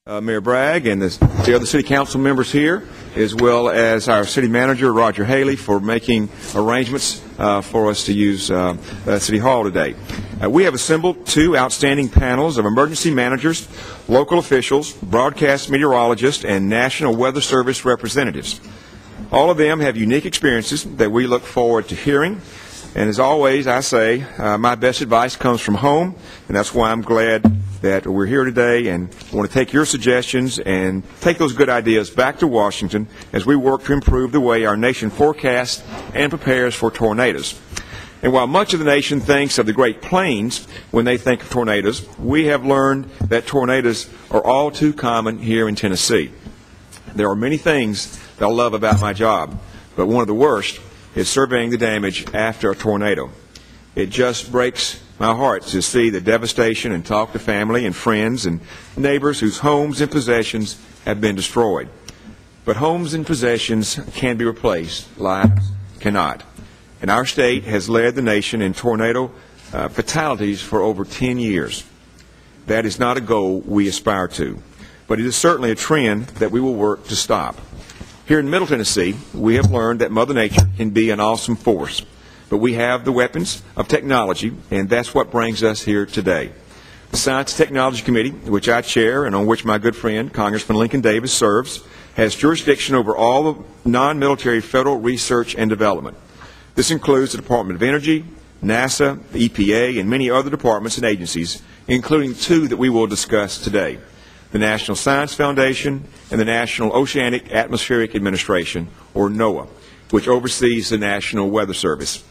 Mayor Bragg and the other city council members here, as well as our city manager, Roger Haley, for making arrangements for us to use City Hall today. We have assembled two outstanding panels of emergency managers, local officials, broadcast meteorologists, and National Weather Service representatives. All of them have unique experiences that we look forward to hearing. And as always, I say, my best advice comes from home, and that's why I'm glad that we're here today and want to take your suggestions and take those good ideas back to Washington as we work to improve the way our nation forecasts and prepares for tornadoes. And while much of the nation thinks of the Great Plains when they think of tornadoes, we have learned that tornadoes are all too common here in Tennessee. There are many things that I love about my job, but one of the worst is surveying the damage after a tornado. It just breaks my heart to see the devastation and talk to family and friends and neighbors whose homes and possessions have been destroyed. But homes and possessions can be replaced, lives cannot. And our state has led the nation in tornado fatalities for over 10 years. That is not a goal we aspire to, but it is certainly a trend that we will work to stop. Here in Middle Tennessee, we have learned that Mother Nature can be an awesome force, but we have the weapons of technology, and that's what brings us here today. The Science and Technology Committee, which I chair and on which my good friend, Congressman Lincoln Davis, serves, has jurisdiction over all of non-military federal research and development. This includes the Department of Energy, NASA, the EPA, and many other departments and agencies, including two that we will discuss today: the National Science Foundation and the National Oceanic Atmospheric Administration, or NOAA, which oversees the National Weather Service.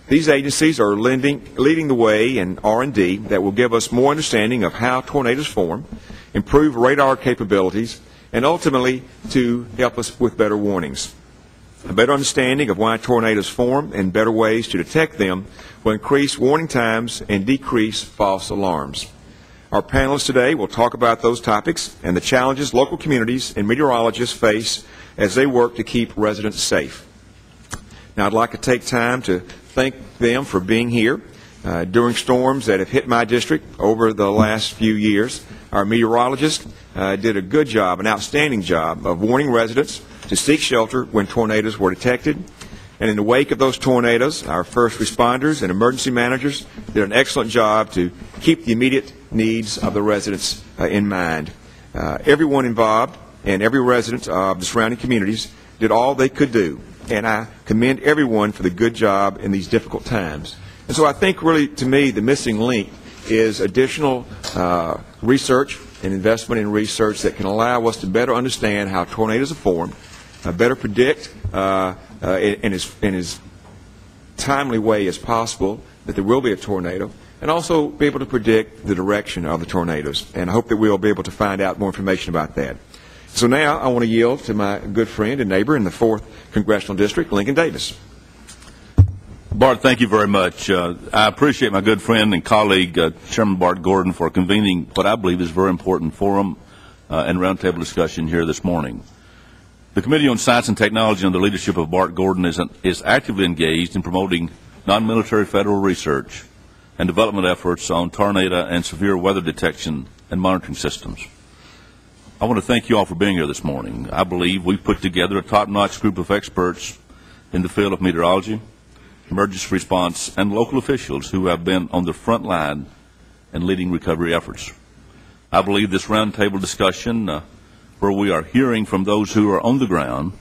These agencies are leading the way in R&D that will give us more understanding of how tornadoes form, improve radar capabilities, and ultimately to help us with better warnings. A better understanding of why tornadoes form and better ways to detect them will increase warning times and decrease false alarms. Our panelists today will talk about those topics and the challenges local communities and meteorologists face as they work to keep residents safe. Now, I'd like to take time to thank them for being here. During storms that have hit my district over the last few years, our meteorologists did a good job, an outstanding job, of warning residents to seek shelter when tornadoes were detected. And in the wake of those tornadoes, our first responders and emergency managers did an excellent job to keep the immediate needs of the residents in mind. Everyone involved and every resident of the surrounding communities did all they could do, and I commend everyone for the good job in these difficult times. And so I think really, to me, the missing link is additional research and investment in research that can allow us to better understand how tornadoes are formed, better predict in as timely way as possible that there will be a tornado, and also be able to predict the direction of the tornadoes. And I hope that we'll be able to find out more information about that. So now I want to yield to my good friend and neighbor in the 4th Congressional District, Lincoln Davis. Bart, thank you very much. I appreciate my good friend and colleague, Chairman Bart Gordon, for convening what I believe is a very important forum and roundtable discussion here this morning. The Committee on Science and Technology under the leadership of Bart Gordon is actively engaged in promoting non-military federal research and development efforts on tornado and severe weather detection and monitoring systems. I want to thank you all for being here this morning. I believe we've put together a top-notch group of experts in the field of meteorology, emergency response, and local officials who have been on the front line and leading recovery efforts. I believe this roundtable discussion, where we are hearing from those who are on the ground,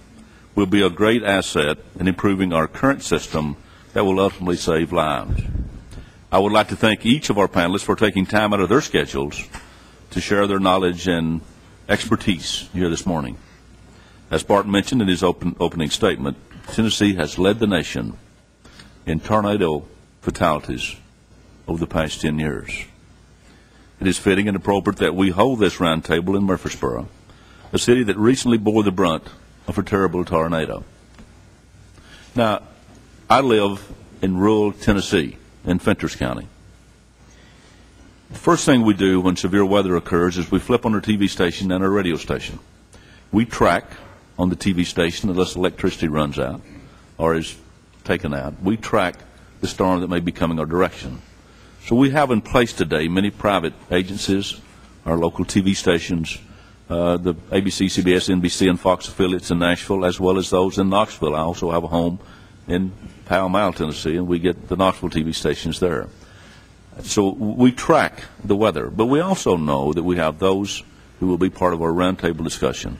will be a great asset in improving our current system that will ultimately save lives. I would like to thank each of our panelists for taking time out of their schedules to share their knowledge and expertise here this morning. As Bart mentioned in his opening statement, Tennessee has led the nation in tornado fatalities over the past 10 years. It is fitting and appropriate that we hold this roundtable in Murfreesboro, a city that recently bore the brunt of a terrible tornado. Now, I live in rural Tennessee in Fentress County. The first thing we do when severe weather occurs is we flip on our TV station and our radio station. We track on the TV station, unless electricity runs out or is taken out, we track the storm that may be coming our direction. So we have in place today many private agencies, our local TV stations, the ABC, CBS, NBC, and Fox affiliates in Nashville, as well as those in Knoxville. I also have a home in Pall Mall, Tennessee, and we get the Knoxville TV stations there. So we track the weather, but we also know that we have those who will be part of our roundtable discussion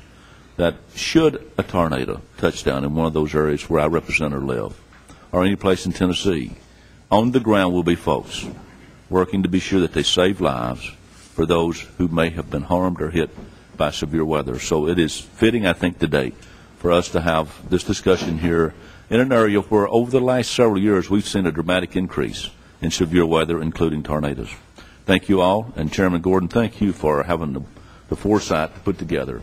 that should a tornado touch down in one of those areas where I represent or live, or any place in Tennessee, on the ground will be folks working to be sure that they save lives for those who may have been harmed or hit by severe weather. So it is fitting, I think, today for us to have this discussion here in an area where over the last several years we've seen a dramatic increase in severe weather, including tornadoes. Thank you all, and Chairman Gordon, thank you for having the foresight to put together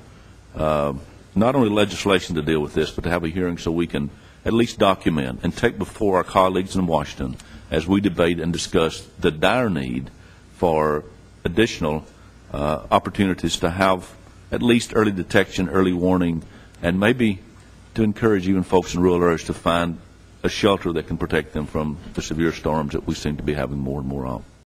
not only legislation to deal with this, but to have a hearing so we can at least document and take before our colleagues in Washington as we debate and discuss the dire need for additional opportunities to have at least early detection, early warning, and maybe to encourage even folks in rural areas to find a shelter that can protect them from the severe storms that we seem to be having more and more of.